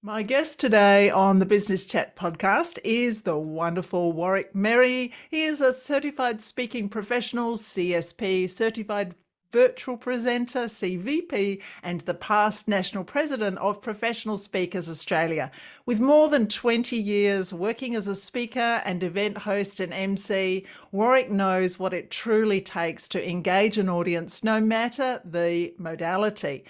My guest today on the Business Chat podcast is the wonderful Warwick Merry. He is a certified speaking professional, CSP, certified virtual presenter, CVP, and the past national president of Professional Speakers Australia. With more than 20 years working as a speaker and event host and MC, Warwick knows what it truly takes to engage an audience, no matter the modality.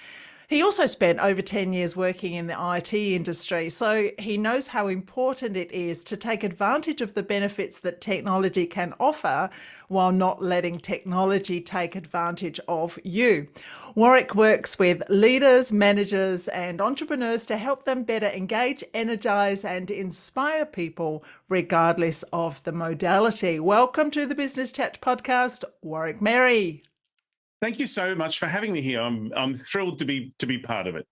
He also spent over 10 years working in the IT industry, so he knows how important it is to take advantage of the benefits that technology can offer while not letting technology take advantage of you. Warwick works with leaders, managers, and entrepreneurs to help them better engage, energize, and inspire people regardless of the modality. Welcome to the Business Chat podcast, Warwick Merry. Thank you so much for having me here. I'm thrilled to be part of it.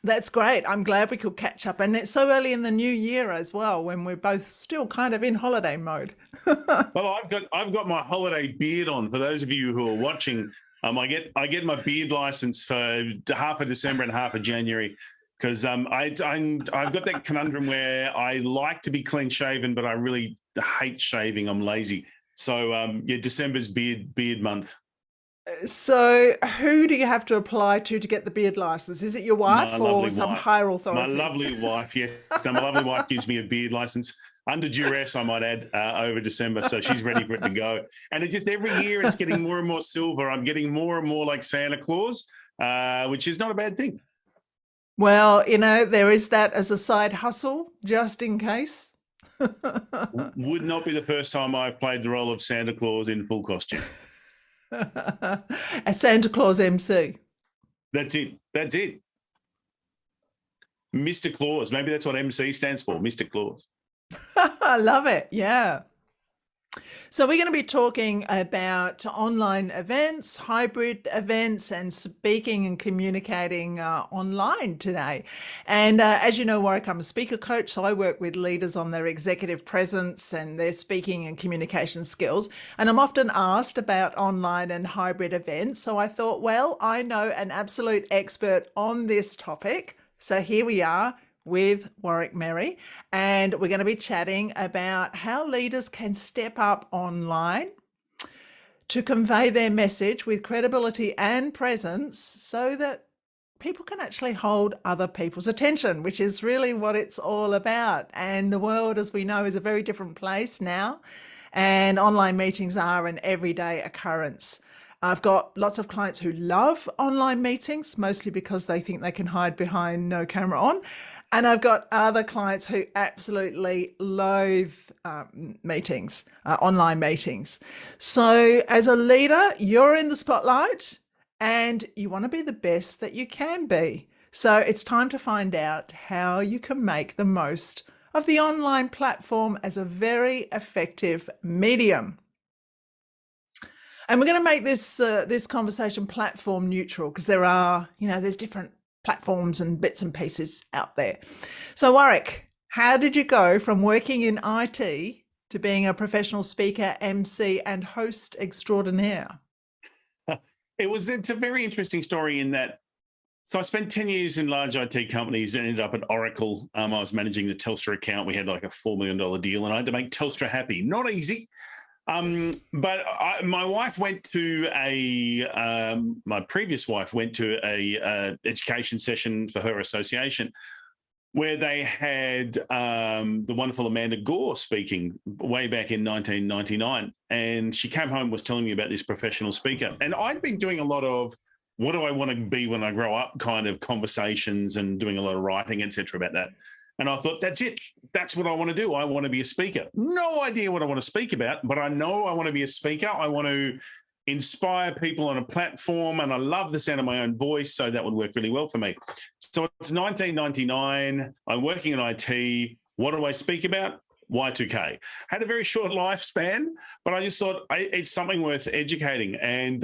That's great. I'm glad we could catch up. And it's so early in the new year as well, when we're both still kind of in holiday mode. Well, I've got my holiday beard on. For those of you who are watching, I get my beard license for half of December and half of January, because I've got that conundrum where I like to be clean shaven, but I really hate shaving. I'm lazy. So December's beard month. So who do you have to apply to get the beard license? Is it your wife or some higher authority? My lovely wife, yes. No, my lovely wife gives me a beard license. Under duress, I might add, over December. So she's ready for it to go. And it just every year it's getting more and more silver. I'm getting more and more like Santa Claus, which is not a bad thing. Well, there is that as a side hustle, just in case. Would not be the first time I've played the role of Santa Claus in full costume. A Santa Claus MC. That's it. Mr. Claus. Maybe that's what MC stands for, Mr. Claus. I love it. Yeah. So we're going to be talking about online events, hybrid events, and speaking and communicating online today. And as you know, Warwick, I'm a speaker coach, so I work with leaders on their executive presence and their speaking and communication skills. And I'm often asked about online and hybrid events. So I thought, well, I know an absolute expert on this topic. So here we are with Warwick Merry, and we're going to be chatting about how leaders can step up online to convey their message with credibility and presence so that people can actually hold other people's attention, which is really what it's all about. And the world, as we know, is a very different place now, and online meetings are an everyday occurrence. I've got lots of clients who love online meetings, mostly because they think they can hide behind no camera on. And I've got other clients who absolutely loathe meetings, online meetings. So as a leader, you're in the spotlight and you want to be the best that you can be. So it's time to find out how you can make the most of the online platform as a very effective medium. And we're going to make this conversation platform neutral, because there's different platforms and bits and pieces out there. So Warwick, how did you go from working in IT to being a professional speaker, MC, and host extraordinaire? It's a very interesting story in that. So I spent 10 years in large IT companies and ended up at Oracle. I was managing the Telstra account. We had like a $4 million deal and I had to make Telstra happy. Not easy. But my wife went to my previous wife went to a education session for her association where they had the wonderful Amanda Gore speaking way back in 1999. And she came home and was telling me about this professional speaker. And I'd been doing a lot of what do I want to be when I grow up kind of conversations and doing a lot of writing, et cetera, about that. And I thought, that's it. That's what I want to do. I want to be a speaker. No idea what I want to speak about, but I know I want to be a speaker. I want to inspire people on a platform, and I love the sound of my own voice, so that would work really well for me. So it's 1999. I'm working in IT. What do I speak about? Y2K. Had a very short lifespan, but I just thought it's something worth educating. And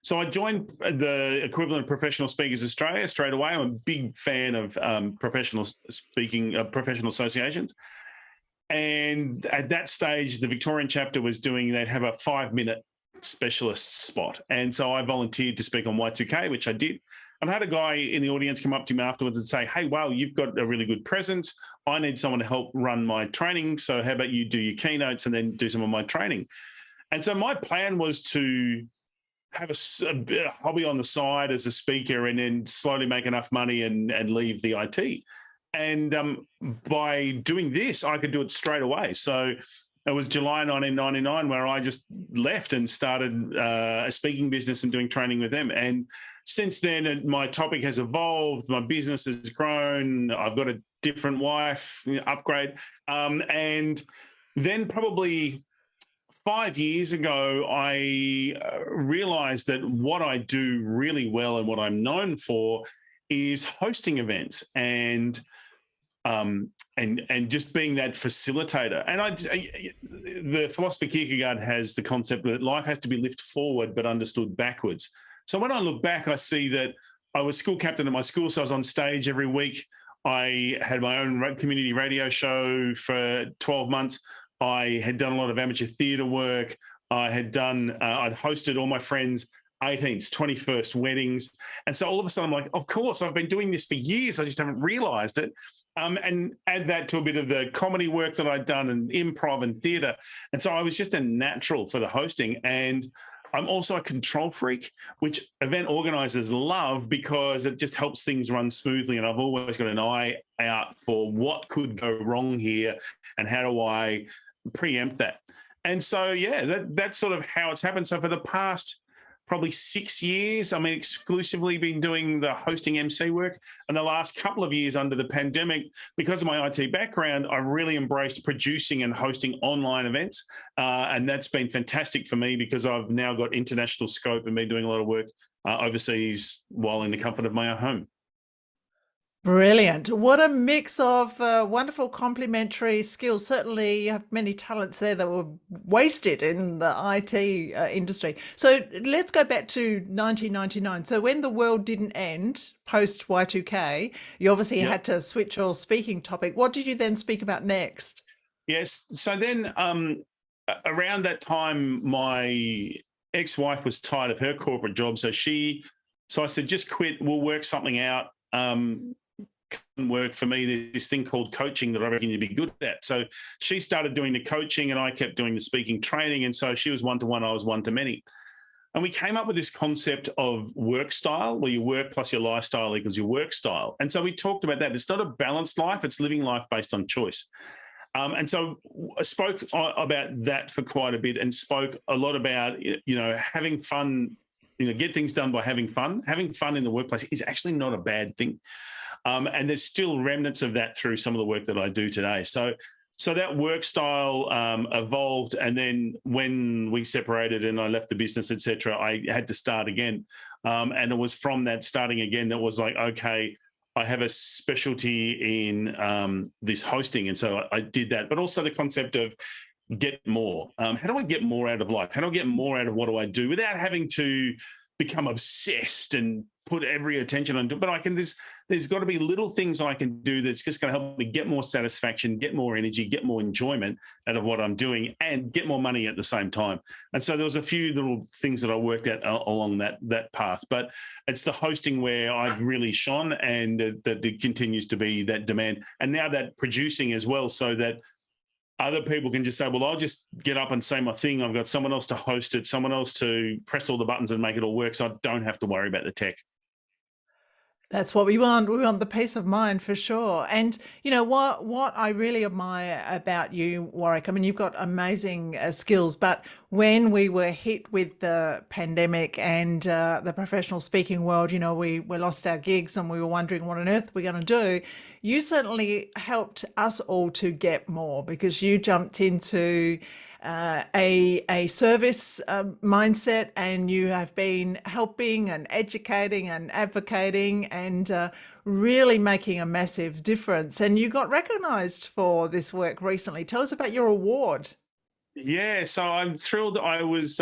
so I joined the equivalent of Professional Speakers Australia straight away. I'm a big fan of professional speaking, professional associations. And at that stage, the Victorian chapter was they'd have a 5-minute specialist spot. And so I volunteered to speak on Y2K, which I did. And I had a guy in the audience come up to me afterwards and say, hey, wow, you've got a really good presence. I need someone to help run my training. So how about you do your keynotes and then do some of my training? And so my plan was to have a hobby on the side as a speaker and then slowly make enough money and leave the IT. And by doing this, I could do it straight away. So it was July 1999 where I just left and started a speaking business and doing training with them. And since then, my topic has evolved. My business has grown. I've got a different wife, upgrade. And then probably 5 years ago, I realized that what I do really well and what I'm known for is hosting events and just being that facilitator. And the philosopher Kierkegaard has the concept that life has to be lived forward but understood backwards. So when I look back, I see that I was school captain at my school, so I was on stage every week. I had my own community radio show for 12 months. I had done a lot of amateur theatre work. I'd hosted all my friends' 18th, 21st weddings. And so all of a sudden I'm like, of course, I've been doing this for years. I just haven't realised it. And add that to a bit of the comedy work that I'd done and improv and theatre. And so I was just a natural for the hosting. And I'm also a control freak, which event organisers love because it just helps things run smoothly. And I've always got an eye out for what could go wrong here and how do I preempt that. And so, yeah, that's sort of how it's happened. So for the past probably 6 years, exclusively been doing the hosting MC work. And the last couple of years under the pandemic, because of my IT background, I really embraced producing and hosting online events. And that's been fantastic for me because I've now got international scope and been doing a lot of work overseas while in the comfort of my own home. Brilliant. What a mix of wonderful complementary skills. Certainly you have many talents there that were wasted in the IT industry. So let's go back to 1999. So when the world didn't end post Y2K, you obviously had to switch your speaking topic. What did you then speak about next? Yes. So then around that time, my ex-wife was tired of her corporate job. So I said, just quit. We'll work something out. Work for me, this thing called coaching that I reckon you'd be good at. So she started doing the coaching and I kept doing the speaking training. And so she was one-to-one, I was one-to-many. And we came up with this concept of work style, where your work plus your lifestyle equals your work style. And so we talked about that. It's not a balanced life, it's living life based on choice. And so I spoke about that for quite a bit and spoke a lot about, having fun, get things done by having fun. Having fun in the workplace is actually not a bad thing. And there's still remnants of that through some of the work that I do today. So that work style evolved. And then when we separated and I left the business, et cetera, I had to start again. And it was from that starting again that was like, okay, I have a specialty in this hosting. And so I did that, but also the concept of get more. How do I get more out of life? How do I get more out of what do I do without having to become obsessed and put every attention on it? But there's got to be little things I can do that's just going to help me get more satisfaction, get more energy, get more enjoyment out of what I'm doing and get more money at the same time. And so there was a few little things that I worked at along that path, but it's the hosting where I've really shone and that it continues to be that demand. And now that producing as well, so that other people can just say, well, I'll just get up and say my thing. I've got someone else to host it, someone else to press all the buttons and make it all work, so I don't have to worry about the tech. That's what we want. We want the peace of mind for sure. And what I really admire about you, Warwick, you've got amazing skills, but when we were hit with the pandemic and the professional speaking world, we lost our gigs and we were wondering what on earth we're going to do. You certainly helped us all to get more because you jumped into a service mindset, and you have been helping and educating and advocating and really making a massive difference. And you got recognised for this work recently. Tell us about your award. Yeah, so I'm thrilled. I was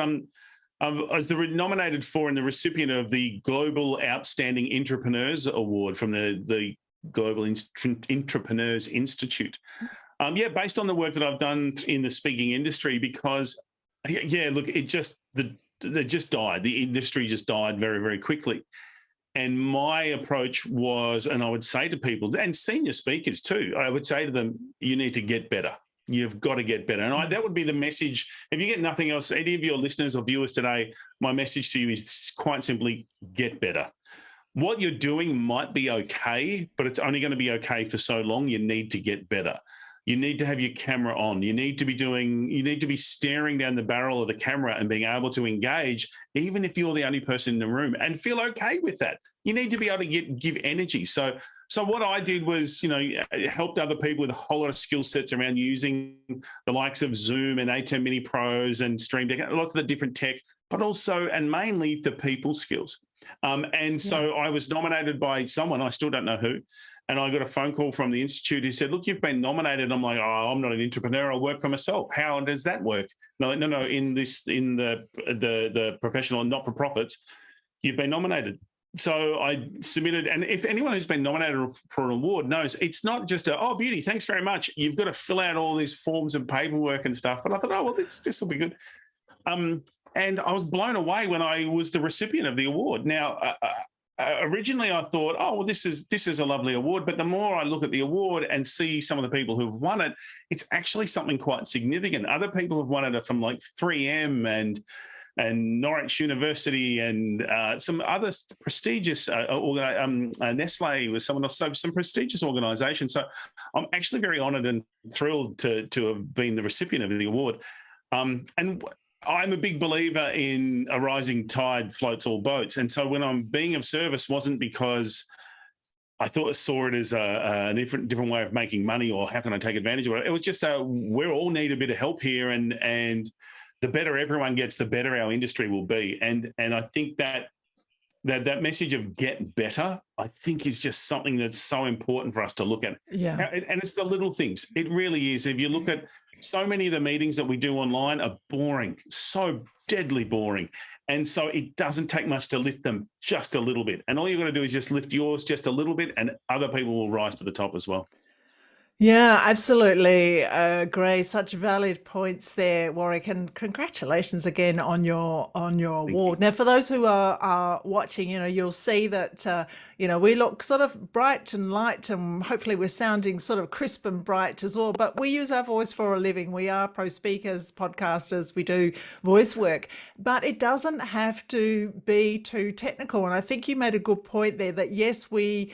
nominated for and the recipient of the Global Outstanding Entrepreneurs Award from the Global Entrepreneurs Institute. Based on the work that I've done in the speaking industry, because, look, the they just died. The industry just died very, very quickly. And my approach was, and I would say to people, and senior speakers too, I would say to them, you need to get better. You've got to get better. And that would be the message. If you get nothing else, any of your listeners or viewers today, my message to you is quite simply, get better. What you're doing might be okay, but it's only going to be okay for so long. You need to get better. You need to have your camera on. You need to be staring down the barrel of the camera and being able to engage, even if you're the only person in the room, and feel okay with that. You need to be able to give energy. So what I did was, helped other people with a whole lot of skill sets around using the likes of Zoom and A10 Mini Pros and Stream Deck, lots of the different tech, but also and mainly the people skills. So I was nominated by someone, I still don't know who, and I got a phone call from the Institute who said, look, you've been nominated. I'm like, oh, I'm not an entrepreneur. I work for myself. How does that work? No, in the professional and not-for-profits, you've been nominated. So I submitted, and if anyone who's been nominated for an award knows, it's not just beauty, thanks very much. You've got to fill out all these forms and paperwork and stuff. But I thought, well, this will be good. And I was blown away when I was the recipient of the award. Now, originally I thought, this is a lovely award. But the more I look at the award and see some of the people who've won it, it's actually something quite significant. Other people have won it from like 3M and Norwich University and some other prestigious Nestle was someone else, so some prestigious organisations. So I'm actually very honoured and thrilled to have been the recipient of the award. And I'm a big believer in a rising tide floats all boats. And so when I'm being of service wasn't because I saw it as a different way of making money or how can I take advantage of it. It was just we all need a bit of help here, and the better everyone gets, the better our industry will be. And I think that message of get better, I think, is just something that's so important for us to look at. Yeah. And it's the little things. It really is. If you look at so many of the meetings that we do online are boring, so deadly boring. And so it doesn't take much to lift them just a little bit. And all you've got to do is just lift yours just a little bit, and other people will rise to the top as well. Yeah, absolutely agree. Such valid points there, Warwick, and congratulations again on your award. Now, for those who are watching, you'll see that we look sort of bright and light, and hopefully we're sounding sort of crisp and bright as well. But we use our voice for a living. We are pro speakers, podcasters. We do voice work, but it doesn't have to be too technical. And I think you made a good point there that yes, we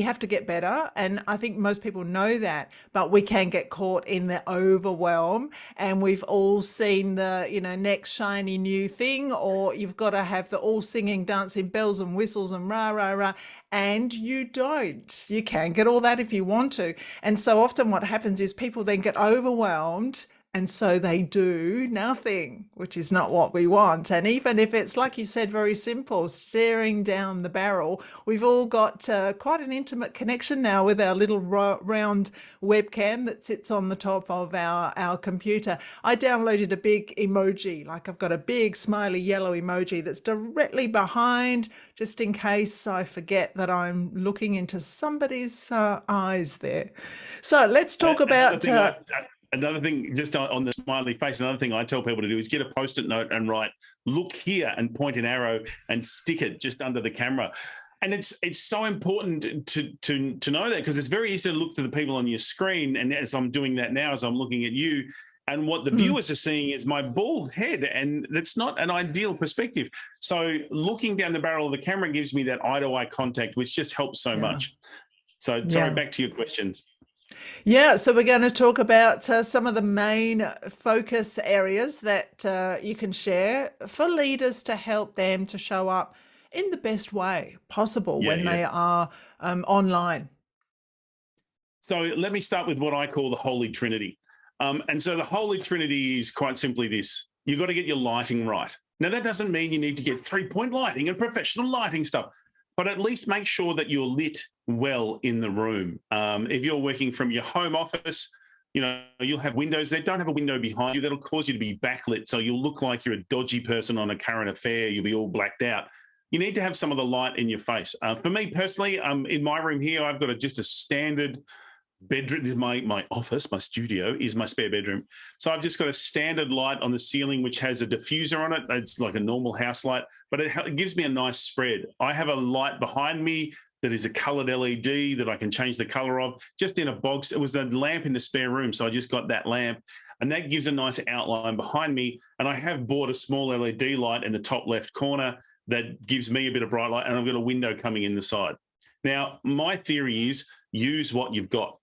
have to get better. And I think most people know that, but we can get caught in the overwhelm. And we've all seen the, next shiny new thing, or you've got to have the all singing, dancing, bells and whistles and rah, rah, rah. And you don't. You can get all that if you want to. And so often what happens is people then get overwhelmed, and so they do nothing, which is not what we want. And even if it's, like you said, very simple, staring down the barrel, we've all got quite an intimate connection now with our little round webcam that sits on the top of our computer. I downloaded a big emoji, like I've got a big smiley yellow emoji that's directly behind, just in case I forget that I'm looking into somebody's eyes there. So let's talk about... Another thing, just on the smiley face, another thing I tell people to do is get a Post-it note and write, look here, and point an arrow and stick it just under the camera. And it's so important to know that, because it's very easy to look to the people on your screen. And as I'm doing that now, as I'm looking at you, and what the viewers are seeing is my bald head, and that's not an ideal perspective. So looking down the barrel of the camera gives me that eye-to-eye contact, which just helps so much. So sorry, back to your questions. Yeah, so we're going to talk about some of the main focus areas that you can share for leaders to help them to show up in the best way possible when they are online. So let me start with what I call the Holy Trinity. And so the Holy Trinity is quite simply this. You've got to get your lighting right. Now, that doesn't mean you need to get three-point lighting and professional lighting stuff, but at least make sure that you're lit well in the room. If you're working from your home office, you'll have windows there. Don't have a window behind you. That'll cause you to be backlit, so you'll look like you're a dodgy person on a current affair. You'll be all blacked out. You need to have some of the light in your face. For me personally, in my room here, I've got just a standard bedroom is my office, my studio is my spare bedroom. So I've just got a standard light on the ceiling, which has a diffuser on it. It's like a normal house light, but it gives me a nice spread. I have a light behind me that is a colored LED that I can change the color of, just in a box. It was a lamp in the spare room, so I just got that lamp, and that gives a nice outline behind me. And I have bought a small LED light in the top left corner that gives me a bit of bright light, and I've got a window coming in the side. Now, my theory is use what you've got.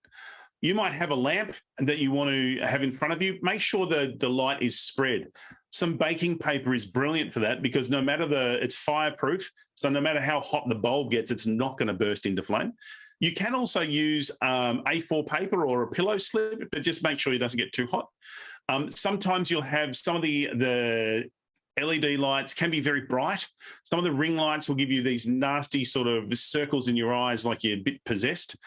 You might have a lamp that you want to have in front of you. Make sure the light is spread. Some baking paper is brilliant for that, because no matter it's fireproof. So no matter how hot the bulb gets, it's not going to burst into flame. You can also use A4 paper or a pillow slip, but just make sure it doesn't get too hot. Sometimes you'll have some of the LED lights can be very bright. Some of the ring lights will give you these nasty sort of circles in your eyes, like you're a bit possessed.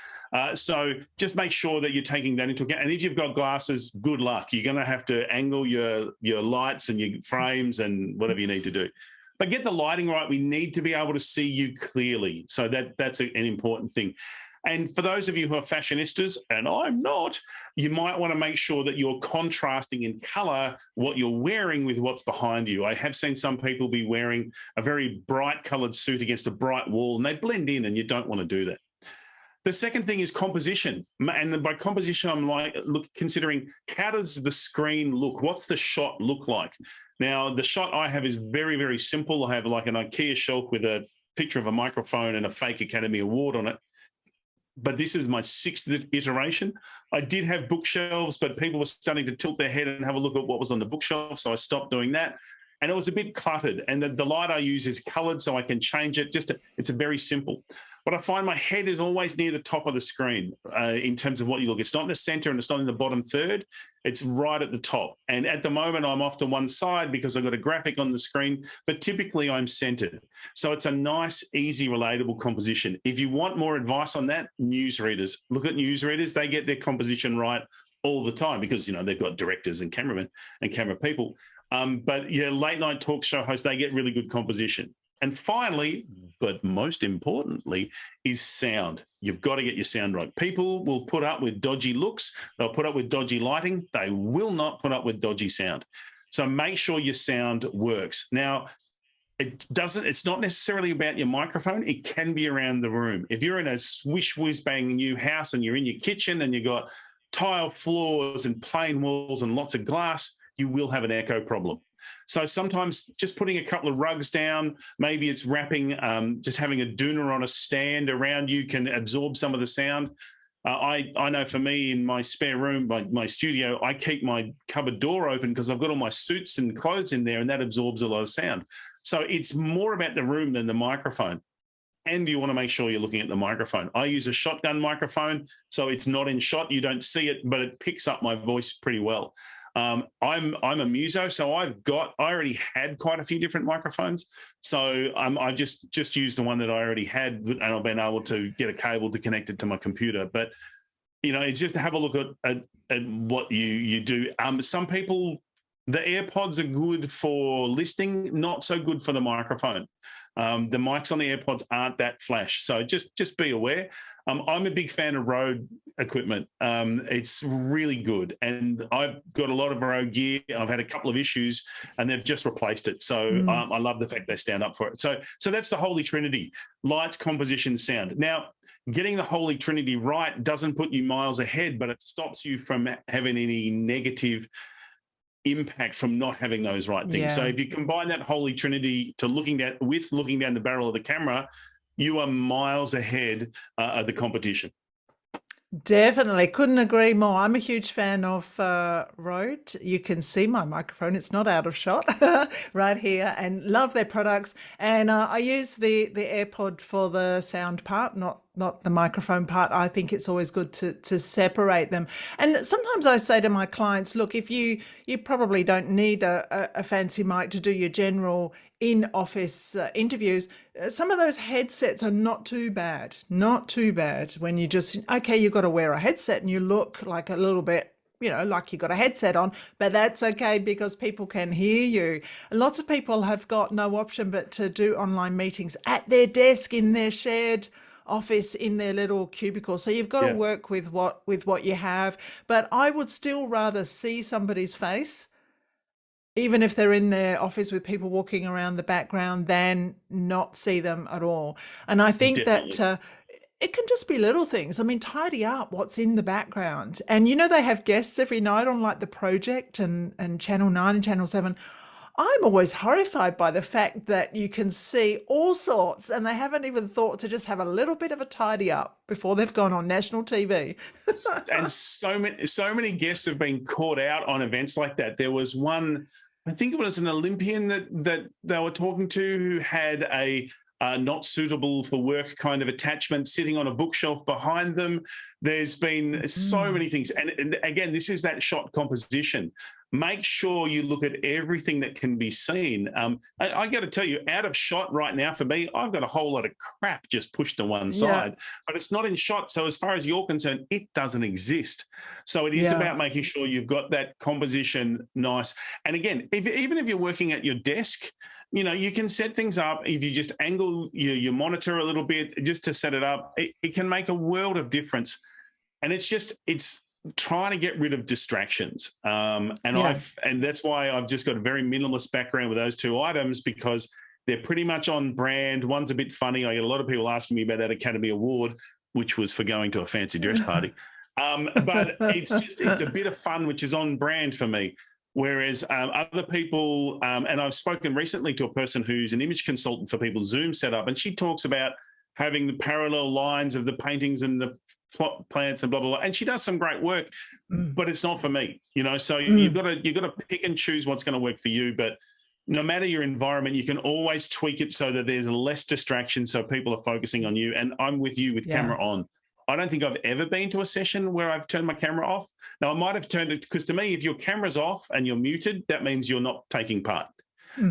So just make sure that you're taking that into account. And if you've got glasses, good luck. You're going to have to angle your lights and your frames and whatever you need to do. But get the lighting right. We need to be able to see you clearly. So that's an important thing. And for those of you who are fashionistas, and I'm not, you might want to make sure that you're contrasting in colour what you're wearing with what's behind you. I have seen some people be wearing a very bright coloured suit against a bright wall, and they blend in, and you don't want to do that. The second thing is composition. And by composition, I'm considering, how does the screen look? What's the shot look like? Now, the shot I have is very, very simple. I have like an IKEA shelf with a picture of a microphone and a fake Academy Award on it. But this is my 6th iteration. I did have bookshelves, but people were starting to tilt their head and have a look at what was on the bookshelf, so I stopped doing that. And it was a bit cluttered. And the light I use is coloured, so I can change it. It's a very simple. But I find my head is always near the top of the screen in terms of what you look. It's not in the centre and it's not in the bottom third. It's right at the top. And at the moment, I'm off to one side because I've got a graphic on the screen, but typically I'm centred. So it's a nice, easy, relatable composition. If you want more advice on that, newsreaders. Look at newsreaders. They get their composition right all the time because, they've got directors and cameramen and camera people. But yeah, late night talk show hosts, they get really good composition. And finally, but most importantly, is sound. You've got to get your sound right. People will put up with dodgy looks. They'll put up with dodgy lighting. They will not put up with dodgy sound. So make sure your sound works. Now, it's not necessarily about your microphone. It can be around the room. If you're in a swish whiz bang new house and you're in your kitchen and you've got tile floors and plain walls and lots of glass, you will have an echo problem. So sometimes just putting a couple of rugs down, maybe it's wrapping, just having a doona on a stand around you can absorb some of the sound. I know for me in my spare room, my studio, I keep my cupboard door open because I've got all my suits and clothes in there, and that absorbs a lot of sound. So it's more about the room than the microphone. And you want to make sure you're looking at the microphone. I use a shotgun microphone, so it's not in shot. You don't see it, but it picks up my voice pretty well. I'm a muso, so I already had quite a few different microphones. So I just used the one that I already had, and I've been able to get a cable to connect it to my computer. But it's just to have a look at what you do. Some people, the AirPods are good for listening, not so good for the microphone. The mics on the AirPods aren't that flash, so just be aware. I'm a big fan of Rode equipment. It's really good, and I've got a lot of Rode gear. I've had a couple of issues, and they've just replaced it. So I love the fact they stand up for it. So that's the Holy Trinity: lights, composition, sound. Now, getting the Holy Trinity right doesn't put you miles ahead, but it stops you from having any negative impact from not having those right things. Yeah. So if you combine that Holy Trinity to looking down the barrel of the camera, you are miles ahead of the competition. Definitely. Couldn't agree more. I'm a huge fan of Rode. You can see my microphone. It's not out of shot right here, and love their products. And I use the AirPod for the sound part, not the microphone part. I think it's always good to separate them. And sometimes I say to my clients, look, if you probably don't need a fancy mic to do your general in-office interviews, some of those headsets are not too bad when you just, okay, you've got to wear a headset and you look like a little bit, like you got a headset on, but that's okay because people can hear you. And lots of people have got no option but to do online meetings at their desk in their shared office in their little cubicle. So you've got to Yeah. work with what you have. But I would still rather see somebody's face, even if they're in their office with people walking around the background, than not see them at all. And I think that Definitely. it can just be little things. I mean, tidy up what's in the background. And they have guests every night on like The Project and Channel 9 and Channel 7. I'm always horrified by the fact that you can see all sorts and they haven't even thought to just have a little bit of a tidy up before they've gone on national TV. And so many guests have been caught out on events like that. There was one, I think it was an Olympian that they were talking to, who had a not suitable for work kind of attachment sitting on a bookshelf behind them. There's been so many things. And again, this is that shot composition. Make sure you look at everything that can be seen. I got to tell you, out of shot right now for me, I've got a whole lot of crap just pushed to one side, but it's not in shot. So as far as you're concerned, it doesn't exist. So it is about making sure you've got that composition nice. And again, even if you're working at your desk, you can set things up. If you just angle your monitor a little bit just to set it up, it can make a world of difference. And it's trying to get rid of distractions. And that's why I've just got a very minimalist background with those two items, because they're pretty much on brand. One's a bit funny. I get a lot of people asking me about that Academy Award, which was for going to a fancy dress party. But it's a bit of fun, which is on brand for me. Whereas other people, and I've spoken recently to a person who's an image consultant for people's Zoom setup, and she talks about having the parallel lines of the paintings and the plants and blah, blah, blah. And she does some great work, but it's not for me, so you've got to pick and choose what's going to work for you. But no matter your environment, you can always tweak it so that there's less distraction, so people are focusing on you. And I'm with you with camera on. I don't think I've ever been to a session where I've turned my camera off. Now, I might have turned it, because to me, if your camera's off and you're muted, that means you're not taking part.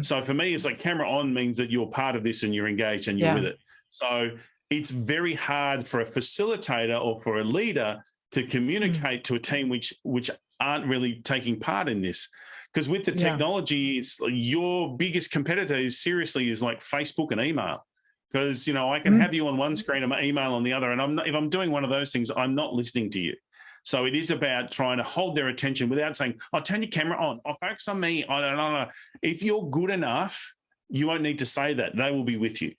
So for me, it's like camera on means that you're part of this and you're engaged and you're with it. So it's very hard for a facilitator or for a leader to communicate to a team which aren't really taking part in this. Because with the technology, it's your biggest competitor is like Facebook and email. Because, I can have you on one screen and my email on the other. And if I'm doing one of those things, I'm not listening to you. So it is about trying to hold their attention without saying, "Oh, turn your camera on. Oh, focus on me." I don't know. If you're good enough, you won't need to say that. They will be with you.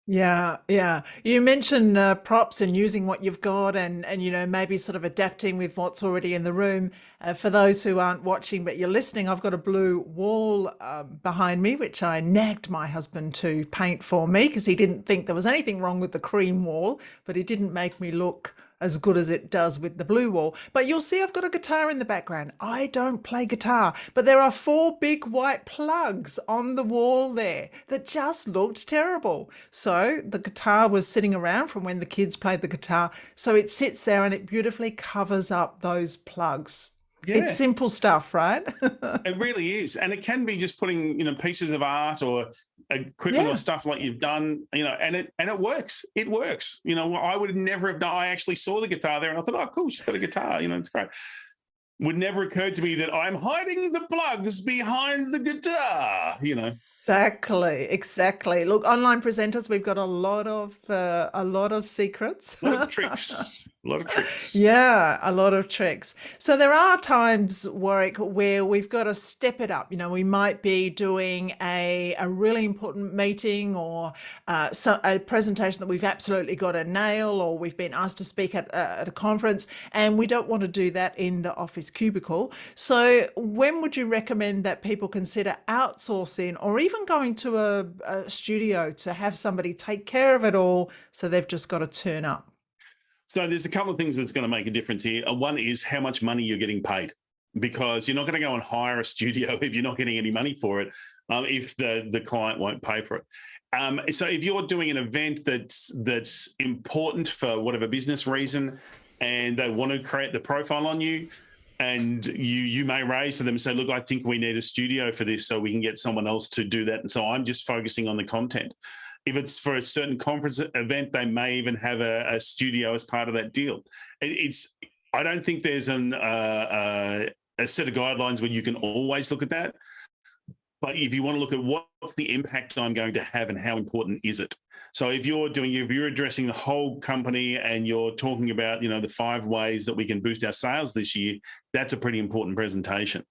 Yeah, yeah. You mentioned props and using what you've got and maybe sort of adapting with what's already in the room. For those who aren't watching but you're listening, I've got a blue wall behind me, which I nagged my husband to paint for me because he didn't think there was anything wrong with the cream wall, but it didn't make me look as good as it does with the blue wall. But you'll see I've got a guitar in the background. I don't play guitar, but there are 4 big white plugs on the wall there that just looked terrible. So the guitar was sitting around from when the kids played the guitar. So it sits there and it beautifully covers up those plugs. Yeah. It's simple stuff, right? It really is. And it can be just putting, pieces of art or equipment or stuff like you've done, and it works. It works. I would never have done. I actually saw the guitar there and I thought, oh, cool, she's got a guitar. It's great. Would never occurred to me that I'm hiding the plugs behind the guitar. Exactly. Look, online presenters, we've got a lot of secrets. A lot of tricks. Yeah, a lot of tricks. So there are times, Warwick, where we've got to step it up. We might be doing a really important meeting or a presentation that we've absolutely got to nail, or we've been asked to speak at a conference, and we don't want to do that in the office cubicle. So when would you recommend that people consider outsourcing or even going to a studio to have somebody take care of it all, so they've just got to turn up? So there's a couple of things that's going to make a difference here. One is how much money you're getting paid, because you're not going to go and hire a studio if you're not getting any money for it, if the client won't pay for it. So if you're doing an event that's important for whatever business reason, and they want to create the profile on you, and you may raise to them and say, look, I think we need a studio for this so we can get someone else to do that. And so I'm just focusing on the content. If it's for a certain conference event, they may even have a studio as part of that deal. I don't think there's a set of guidelines where you can always look at that. But if you want to look at what's the impact I'm going to have and how important is it? So if you're addressing the whole company and you're talking about, the 5 ways that we can boost our sales this year, that's a pretty important presentation.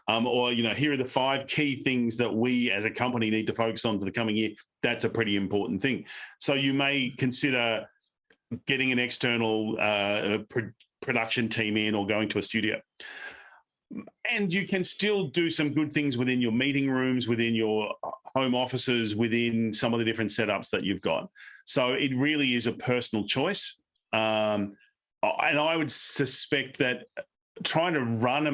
Or, here are the 5 key things that we as a company need to focus on for the coming year. That's a pretty important thing. So you may consider getting an external production team in or going to a studio. And you can still do some good things within your meeting rooms, within your home offices, within some of the different setups that you've got. So it really is a personal choice. And I would suspect that trying to run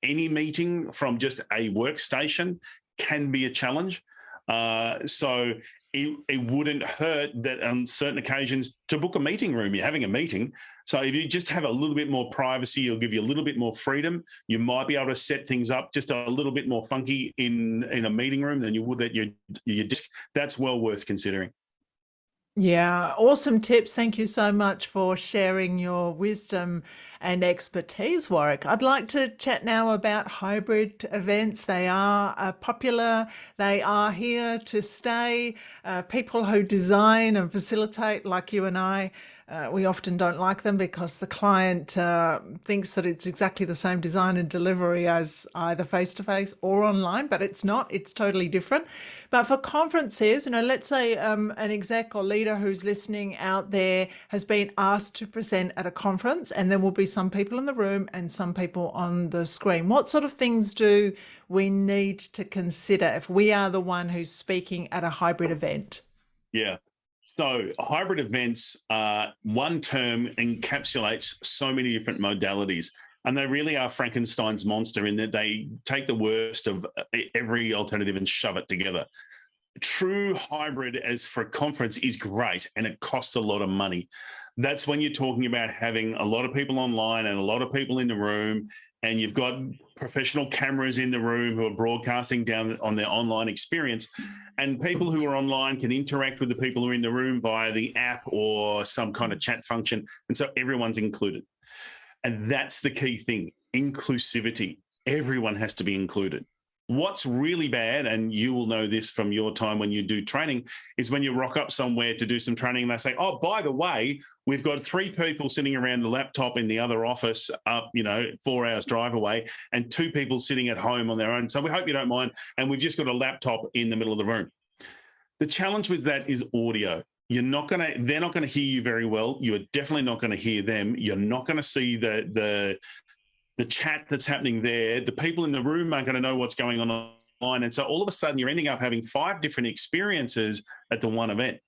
any meeting from just a workstation can be a challenge. So it wouldn't hurt that on certain occasions to book a meeting room. You're having a meeting. So if you just have a little bit more privacy, it'll give you a little bit more freedom. You might be able to set things up just a little bit more funky in a meeting room than you would at your desk. That's well worth considering. Yeah, awesome tips. Thank you so much for sharing your wisdom and expertise, Warwick. I'd like to chat now about hybrid events. They are popular. They are here to stay. People who design and facilitate, like you and I, we often don't like them because the client thinks that it's exactly the same design and delivery as either face-to-face or online, but it's not. It's totally different. But for conferences, let's say an exec or leader who's listening out there has been asked to present at a conference, and there will be some people in the room and some people on the screen. What sort of things do we need to consider if we are the one who's speaking at a hybrid event? Yeah. So hybrid events, one term encapsulates so many different modalities, and they really are Frankenstein's monster in that they take the worst of every alternative and shove it together. True hybrid as for a conference is great, and it costs a lot of money. That's when you're talking about having a lot of people online and a lot of people in the room, and you've got professional cameras in the room who are broadcasting down on their online experience. And people who are online can interact with the people who are in the room via the app or some kind of chat function. And so everyone's included. And that's the key thing, inclusivity. Everyone has to be included. What's really bad, and you will know this from your time when you do training, is when you rock up somewhere to do some training and they say, oh, by the way, we've got 3 people sitting around the laptop in the other office up, 4 hours drive away, and 2 people sitting at home on their own. So we hope you don't mind. And we've just got a laptop in the middle of the room. The challenge with that is audio. They're not going to hear you very well. You are definitely not going to hear them. You're not going to see the chat that's happening there. The people in the room aren't going to know what's going on online. And so all of a sudden you're ending up having 5 different experiences at the one event.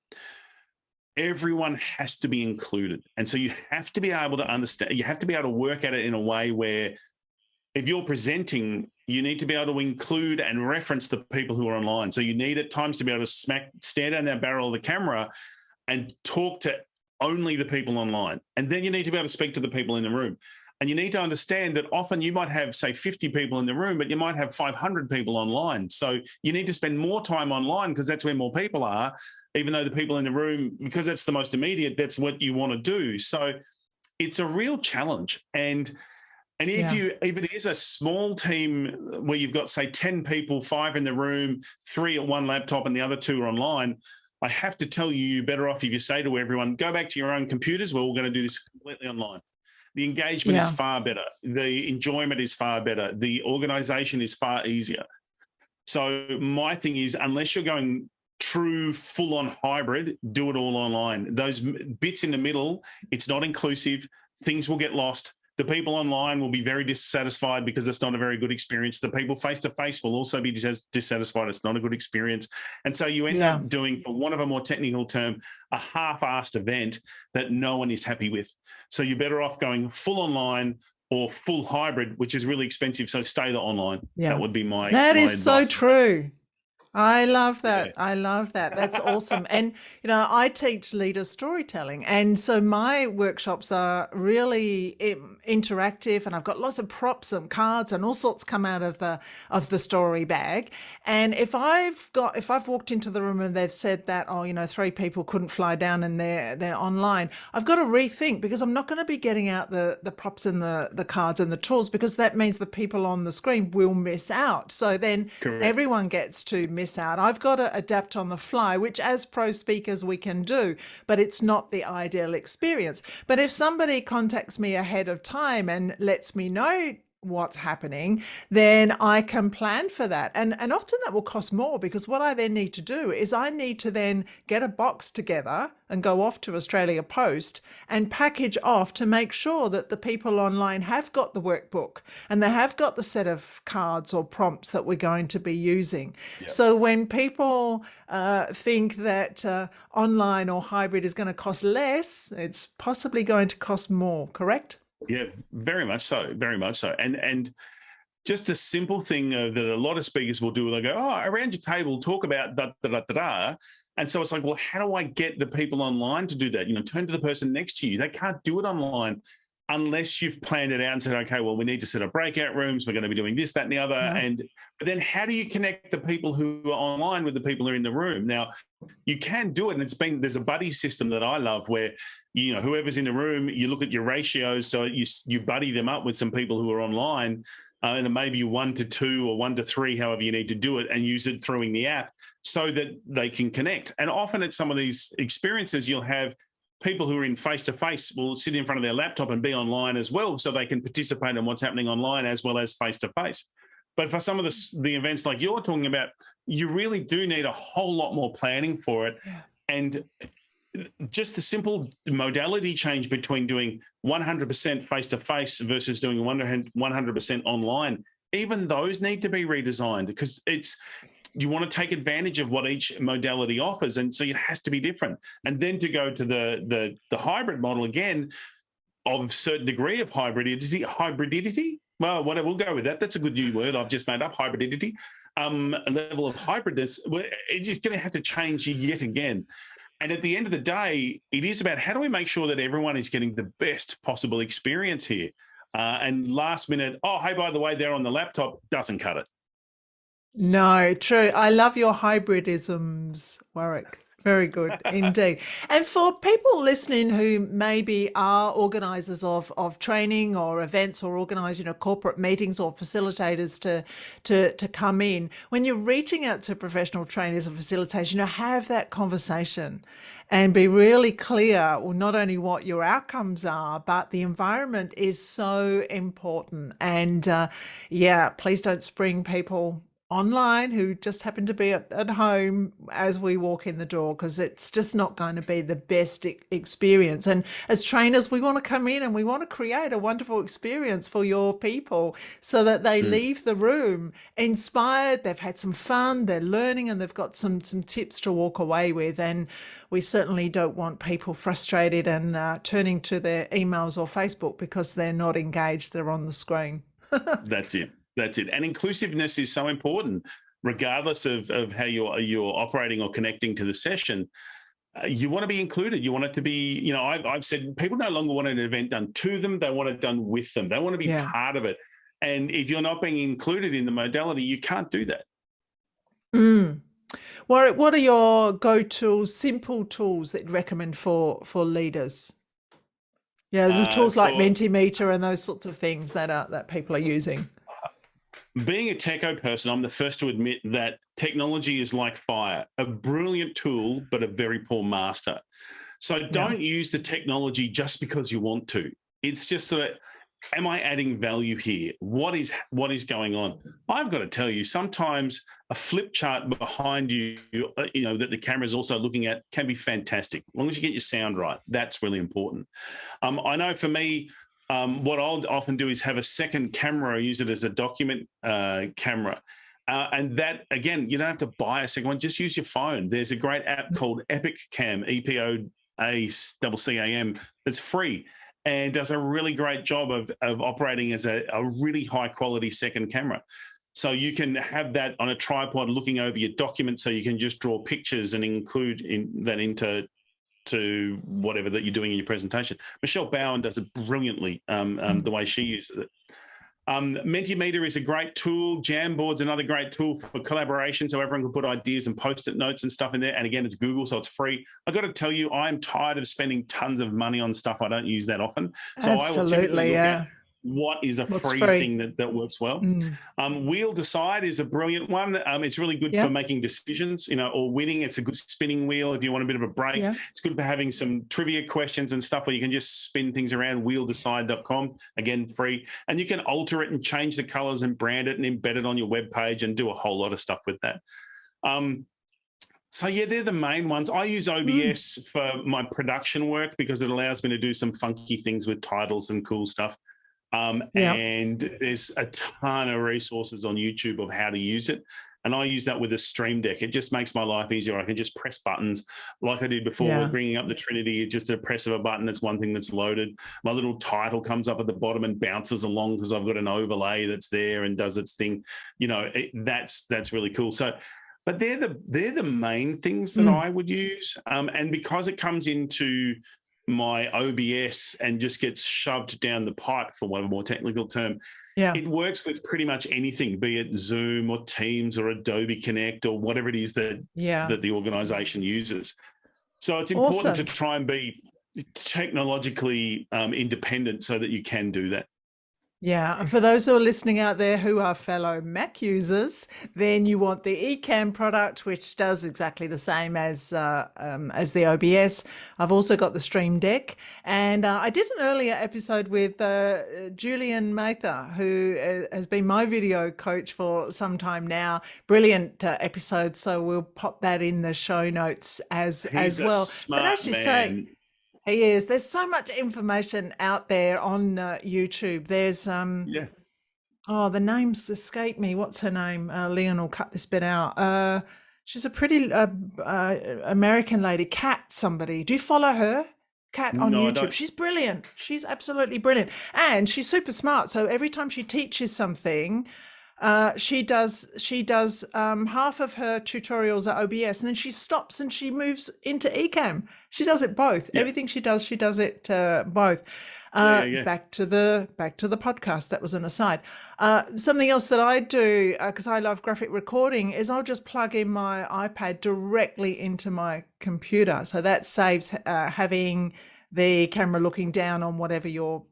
Everyone has to be included. And so you have to be able to understand, you have to be able to work at it in a way where if you're presenting, you need to be able to include and reference the people who are online. So you need at times to be able to stare down that barrel of the camera and talk to only the people online. And then you need to be able to speak to the people in the room. And you need to understand that often you might have, say, 50 people in the room, but you might have 500 people online. So you need to spend more time online because that's where more people are, even though the people in the room, because that's the most immediate, that's what you want to do. So it's a real challenge. And if it is a small team where you've got, say, 10 people, 5 in the room, 3 at one laptop and the other 2 are online, I have to tell you, you're better off if you say to everyone, go back to your own computers. We're all going to do this completely online. The engagement is far better. The enjoyment is far better. The organization is far easier. So my thing is, unless you're going true full-on hybrid, do it all online. Those bits in the middle, it's not inclusive. Things will get lost. The people online will be very dissatisfied because it's not a very good experience. The people face-to-face will also be dissatisfied. It's not a good experience. And so you end up doing, for want of a more technical term, a half-assed event that no one is happy with. So you're better off going full online or full hybrid, which is really expensive. So stay the online. Yeah. That would be my That is advice. so true. I love that. Yeah. I love that. That's awesome. And, I teach leader storytelling. And so my workshops are really interactive, and I've got lots of props and cards and all sorts come out of the story bag. And if I've walked into the room and they've said that, oh, you know, 3 people couldn't fly down and they're online, I've got to rethink, because I'm not going to be getting out the props and the cards and the tools, because that means the people on the screen will miss out. So then Correct. everyone gets to miss out. I've got to adapt on the fly, which as pro speakers we can do, but it's not the ideal experience. But if somebody contacts me ahead of time and lets me know what's happening, then I can plan for that. And often that will cost more, because what I then need to do is I need to then get a box together and go off to Australia Post and package off to make sure that the people online have got the workbook and they have got the set of cards or prompts that we're going to be using. Yep. So when people think that online or hybrid is going to cost less, it's possibly going to cost more, correct? Yeah, very much so, very much so. And just the simple thing that a lot of speakers will do, they go, oh, around your table, talk about da, da, da, da, da. And so it's like, well, how do I get the people online to do that? You know, turn to the person next to you. They can't do it online unless you've planned it out and said, okay, well, we need to set up breakout rooms. We're going to be doing this, that, and the other. Yeah. But then how do you connect the people who are online with the people who are in the room? Now, you can do it. And there's a buddy system that I love where, you know, whoever's in the room, you look at your ratios. So you buddy them up with some people who are online, and it may be 1 to 2 or 1 to 3, however you need to do it, and use it through the app so that they can connect. And often at some of these experiences, you'll have people who are in face-to-face will sit in front of their laptop and be online as well, so they can participate in what's happening online as well as face-to-face. But for some of the events like you're talking about, you really do need a whole lot more planning for it. Yeah. And just the simple modality change between doing 100% face-to-face versus doing 100% online, even those need to be redesigned, because you want to take advantage of what each modality offers, and so it has to be different. And then to go to the hybrid model again, of a certain degree of hybridity. Well, whatever, we'll go with that. That's a good new word I've just made up, hybridity. A level of hybridness, it's just going to have to change yet again. And at the end of the day, it is about how do we make sure that everyone is getting the best possible experience here. And last minute, oh, hey, by the way, they're on the laptop, doesn't cut it. No, true. I love your hybridisms, Warwick. Very good indeed. And for people listening who maybe are organisers of training or events, or organise, you know, corporate meetings or facilitators to come in, when you're reaching out to professional trainers and facilitators, you know, have that conversation and be really clear, well, not only what your outcomes are, but the environment is so important. And yeah, please don't spring people online who just happen to be at home as we walk in the door, because it's just not going to be the best experience. And as trainers, we want to come in and we want to create a wonderful experience for your people so that they leave the room inspired, they've had some fun, they're learning, and they've got some tips to walk away with. And we certainly don't want people frustrated and turning to their emails or Facebook because they're not engaged, they're on the screen. That's it. That's it. And inclusiveness is so important, regardless of how you're operating or connecting to the session. You want to be included. You want it to be, you know, I've said people no longer want an event done to them. They want it done with them. They want to be part of it. And if you're not being included in the modality, you can't do that. What are your go-to simple tools that you recommend for leaders? Yeah, the tools like Mentimeter and those sorts of things that people are using. Being a techo person, I'm the first to admit that technology is like fire, a brilliant tool, but a very poor master. So don't use the technology just because you want to. It's just that, am I adding value here? What is going on? I've got to tell you, sometimes a flip chart behind you, you know, that the camera is also looking at can be fantastic. As long as you get your sound right, that's really important. I know for me, what I'll often do is have a second camera. I use it as a document camera. And that, again, you don't have to buy a second one. Just use your phone. There's a great app called Epic Cam, EPOACCAM, that's free and does a really great job of operating as a really high-quality second camera. So you can have that on a tripod looking over your documents, so you can just draw pictures and include that into to whatever that you're doing in your presentation. Michelle Bowen does it brilliantly, the way she uses it. Mentimeter is a great tool. Jamboard's another great tool for collaboration, so everyone can put ideas and post-it notes and stuff in there. And again, it's Google, so it's free. I got to tell you, I'm tired of spending tons of money on stuff I don't use that often. So I will typically look at what is a free thing that works well. Wheel Decide is a brilliant one. It's really good for making decisions, you know, or winning. It's a good spinning wheel if you want a bit of a break. It's good for having some trivia questions and stuff where you can just spin things around. Wheeldecide.com, again, free. And you can alter it and change the colors and brand it and embed it on your web page and do a whole lot of stuff with that. So yeah, they're the main ones. I use OBS for my production work because it allows me to do some funky things with titles and cool stuff. And there's a ton of resources on YouTube of how to use it. And I use that with a Stream Deck. It just makes my life easier. I can just press buttons like I did before, bringing up the Trinity. It's just a press of a button. It's one thing that's loaded. My little title comes up at the bottom and bounces along because I've got an overlay that's there and does its thing. You know, that's really cool. So, but they're the main things that I would use. And because it comes into my OBS and just gets shoved down the pipe, for one of a more technical term, it works with pretty much anything, be it Zoom or Teams or Adobe Connect or whatever it is that the organization uses. So it's important to try and be technologically independent so that you can do that. Yeah, and for those who are listening out there who are fellow Mac users, then you want the Ecamm product, which does exactly the same as the OBS. I've also got the Stream Deck, and I did an earlier episode with Julian Mather, who has been my video coach for some time now. Brilliant episode, so we'll pop that in the show notes as well. Smart but as you say, he is. There's so much information out there on YouTube. There's oh, the names escape me. What's her name? Leon will cut this bit out. She's a pretty American lady, Kat somebody. Do you follow her? Kat on YouTube. She's brilliant. She's absolutely brilliant. And she's super smart. So every time she teaches something, she does half of her tutorials are OBS, and then she stops and she moves into Ecamm. She does it both. Everything she does it both. Back to the podcast. That was an aside. Something else that I do, because I love graphic recording, is I'll just plug in my iPad directly into my computer. So that saves having the camera looking down on whatever you're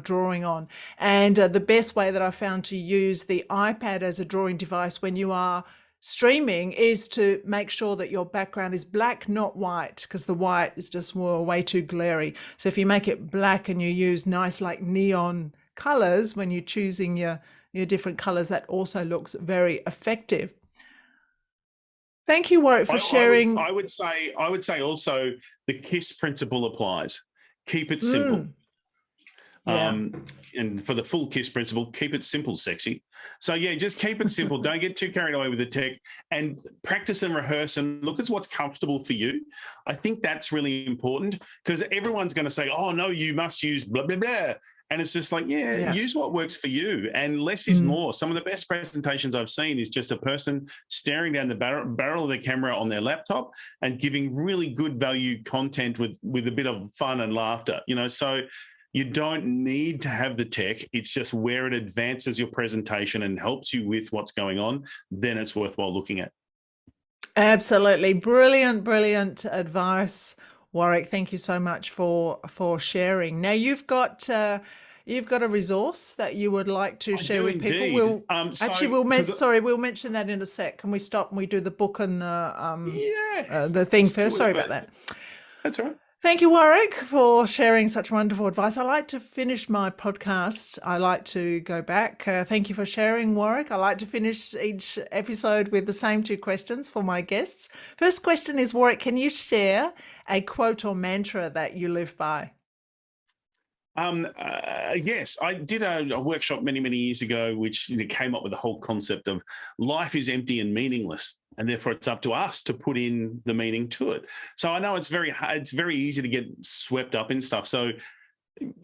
drawing on. And the best way that I found to use the iPad as a drawing device when you are streaming is to make sure that your background is black, not white, because the white is just way too glary. So if you make it black and you use nice like neon colors when you're choosing your different colors, that also looks very effective. Thank you, Warwick, for sharing. I would say also the KISS principle applies. Keep it simple. And for the full KISS principle, keep it simple, sexy. So yeah, just keep it simple. Don't get too carried away with the tech, and practice and rehearse and look at what's comfortable for you. I think that's really important, because everyone's going to say, oh no, you must use blah, blah, blah. And it's just like, use what works for you, and less is more. Some of the best presentations I've seen is just a person staring down the barrel of the camera on their laptop and giving really good value content with a bit of fun and laughter, you know. So you don't need to have the tech. It's just where it advances your presentation and helps you with what's going on, then it's worthwhile looking at. Absolutely. Brilliant advice, Warwick. Thank you so much for sharing. Now you've got a resource that you would like to share with people. We'll mention that in a sec. Can we stop and we do the book and the thing first? Sorry about that. That's all right. Thank you, Warwick, for sharing such wonderful advice. I like to finish my podcast. I like to go back. Thank you for sharing, Warwick. I like to finish each episode with the same two questions for my guests. First question is, Warwick, can you share a quote or mantra that you live by? Yes, I did a workshop many years ago, which came up with the whole concept of life is empty and meaningless, and therefore it's up to us to put in the meaning to it. So I know it's very easy to get swept up in stuff. So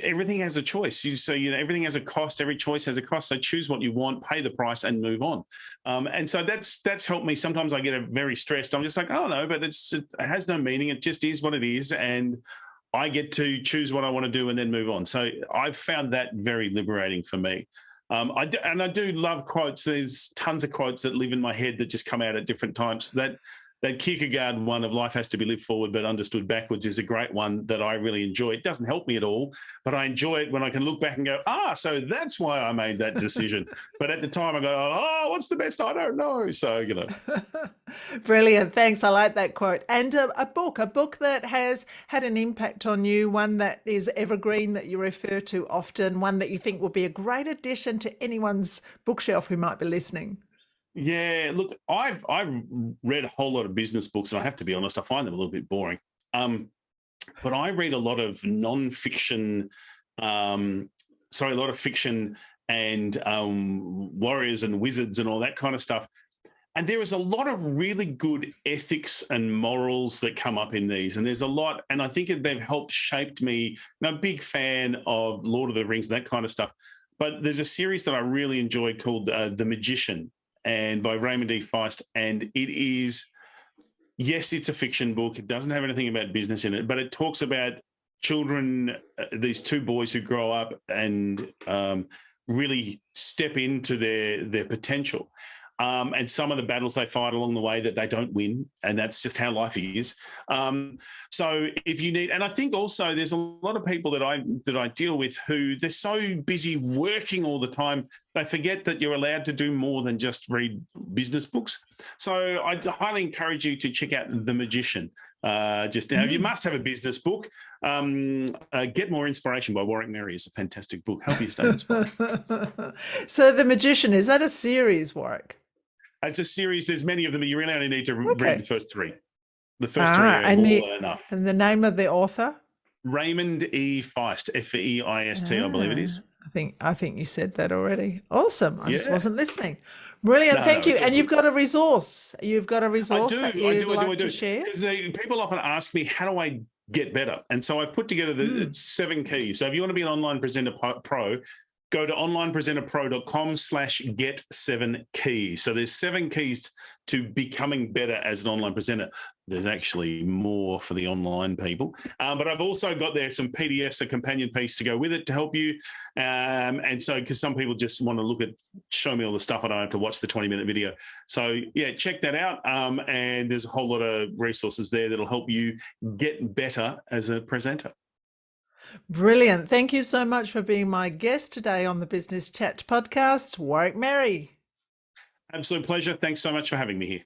everything has a choice. So everything has a cost. Every choice has a cost. So choose what you want, pay the price, and move on. And so that's helped me. Sometimes I get very stressed. I'm just like, oh no, but it has no meaning. It just is what it is, and I get to choose what I want to do and then move on. So I've found that very liberating for me. I do love quotes. There's tons of quotes that live in my head that just come out at different times. That Kierkegaard one of life has to be lived forward but understood backwards is a great one that I really enjoy. It doesn't help me at all, but I enjoy it when I can look back and go, so that's why I made that decision. But at the time I go, oh, what's the best? I don't know. So, Brilliant. Thanks. I like that quote. And a book that has had an impact on you, one that is evergreen that you refer to often, one that you think will be a great addition to anyone's bookshelf who might be listening. Yeah, look, I've read a whole lot of business books, and I have to be honest, I find them a little bit boring. But I read a lot of non-fiction, a lot of fiction and warriors and wizards and all that kind of stuff. And there is a lot of really good ethics and morals that come up in these. And there's a lot, and I think they've helped shaped me. I'm a big fan of Lord of the Rings and that kind of stuff. But there's a series that I really enjoyed called The Magician, and by Raymond E. Feist. And it is, yes, it's a fiction book. It doesn't have anything about business in it, but it talks about children, these two boys who grow up and really step into their potential. And some of the battles they fight along the way that they don't win, and that's just how life is. So if you need, and I think also there's a lot of people that I deal with who they're so busy working all the time, they forget that you're allowed to do more than just read business books. So I highly encourage you to check out The Magician. Just now, you must have a business book. Get More Inspiration by Warwick Merry is a fantastic book. Help you stay inspired. So The Magician, is that a series, Warwick? It's a series. There's many of them. You really only need to read the first three. The first three are more than enough. And the name of the author? Raymond E. Feist, F-E-I-S-T, I believe it is. I think you said that already. Awesome. I just wasn't listening. Brilliant. Thank you. And you've got a resource. You've got a resource that you'd like to share? Because people often ask me, how do I get better? And so I put together the 7 keys. So if you want to be an online presenter pro, go to onlinepresenterpro.com/get7keys. So there's 7 keys to becoming better as an online presenter. There's actually more for the online people. But I've also got there some PDFs, a companion piece to go with it to help you. And so, because some people just want to show me all the stuff, I don't have to watch the 20-minute video. So yeah, check that out. And there's a whole lot of resources there that'll help you get better as a presenter. Brilliant. Thank you so much for being my guest today on the Business Chat podcast, Warwick Merry. Absolute pleasure. Thanks so much for having me here.